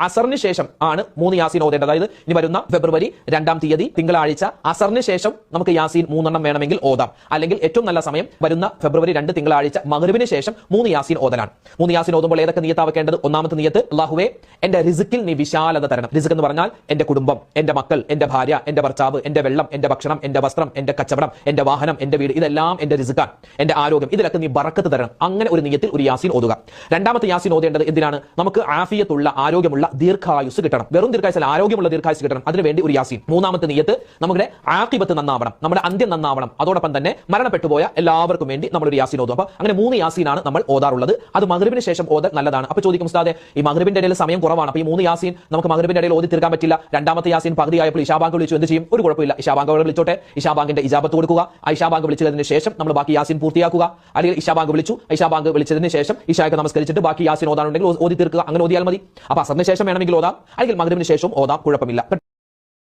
അസറിന് ശേഷം ആണ് 3 യാസീൻ ഓതേണ്ടത്. അതായത് ഇനി വരുന്ന ഫെബ്രുവരി 2-ാം തീയതി തിങ്കളാഴ്ച അസറിന് ശേഷം നമുക്ക് യാസീൻ 3 വേണമെങ്കിൽ ഓതാം. അല്ലെങ്കിൽ ഏറ്റവും നല്ല സമയം വരുന്ന ഫെബ്രുവരി 2 തിങ്കളാഴ്ച മഗ്രിബിന് ശേഷം 3 യാസീൻ ഓതലാണ്. 3 യാസീൻ ഓതുമ്പോൾ ഏതൊക്കെ നിയത്താ വെക്കേണ്ടത്? ഒന്നാമത്തെ നിയത്ത്, അല്ലാഹുവേ എന്റെ റിസ്കിൽ നീ വിശാലത തരണം. റിസ്ക് എന്ന് പറഞ്ഞാൽ എന്റെ കുടുംബം, എന്റെ മക്കൾ, എന്റെ ഭാര്യ, എന്റെ ഭർത്താവ്, എന്റെ വെള്ളം, എന്റെ ഭക്ഷണം, എന്റെ വസ്ത്രം, എന്റെ കച്ചവടം, എന്റെ വാഹനം, എന്റെ വീട്, ഇതെല്ലാം എന്റെ റിസ്ക്കാണ്. എന്റെ ആരോഗ്യം, ഇതിലൊക്കെ നീ ബറക്കത്ത് തരണം. അങ്ങനെ ഒരു നിയത്തിൽ ഒരു യാസീൻ ഓതുക. രണ്ടാമത്തെ യാസീൻ ഓതേണ്ടത് എന്തിനാണ്? നമുക്ക് ആഫിയത്തുള്ള, ആരോഗ്യമുള്ള ദീർഘായുസ് കിട്ടണം. വെറും ദീർഘായുസ്, ആരോഗ്യമുള്ള ദീർഘായുസ് കിട്ടണം. അതിനുവേണ്ടി ഒരു യാസീൻ. മൂന്നാമത്തെ നിയത്ത്, നമ്മുടെ ആഖിബത്ത് നന്നാവണം, നമ്മുടെ അന്ത്യം നന്നാവണം. അതോടൊപ്പം തന്നെ മരണപ്പെട്ടുപോയ എല്ലാവർക്കും വേണ്ടി നമ്മൾ ഒരു യാസീൻ ഓതും. അപ്പൊ അങ്ങനെ 3 യാസീനാണ് നമ്മൾ ഓതാറുള്ളത്. അത് മഗ്രിബിന് ശേഷം ഓതൽ നല്ലതാണ്. അപ്പൊ ചോദിക്കും ഉസ്താദേ, ഈ മഗ്രിബിന്റെ ഇടയിൽ സമയം കുറവാണ്, അപ്പൊ ഈ 3 യാസീൻ നമുക്ക് മഗ്രിബിന്റെ ഇടയിൽ ഓതി തീർക്കാൻ പറ്റില്ല. രണ്ടാമത്തെ യാസീൻ പകുതിയായപ്പോൾ ഇശാബാങ്ക് വിളിച്ചു, എന്ത് ചെയ്യും? ഒരു കുഴപ്പമില്ല, ഇശാബാങ്ക് വിളിച്ചോട്ടെ. ഇശാബാങ്കിന്റെ ഇജാബത്ത് കൊടുക്കുക. ആ ഇശാബാങ്ക് വിളിച്ചതിന് ശേഷം നമ്മൾ ബാക്കി യാസീൻ പൂർത്തിയാക്കുക. അല്ലെങ്കിൽ ഇശാബാങ്ക് വിളിച്ചു, ഇശാബാങ്ക് വിളിച്ചതിന് ശേഷം ഇശാക്ക് നമസ്കരിച്ചിട്ട് ബാക്കി യാസീൻ ഓതാനുണ്ടെങ്കിൽ ഓതി തീർക്കുക. അങ്ങനെ ഓതിയാൽ മതി. അപ്പൊ അസറിന് ശേഷം വേണമെങ്കിൽ ഓതാം, അല്ലെങ്കിൽ മഗ്രിബിന് ശേഷം ഓതാം, കുഴപ്പമില്ല.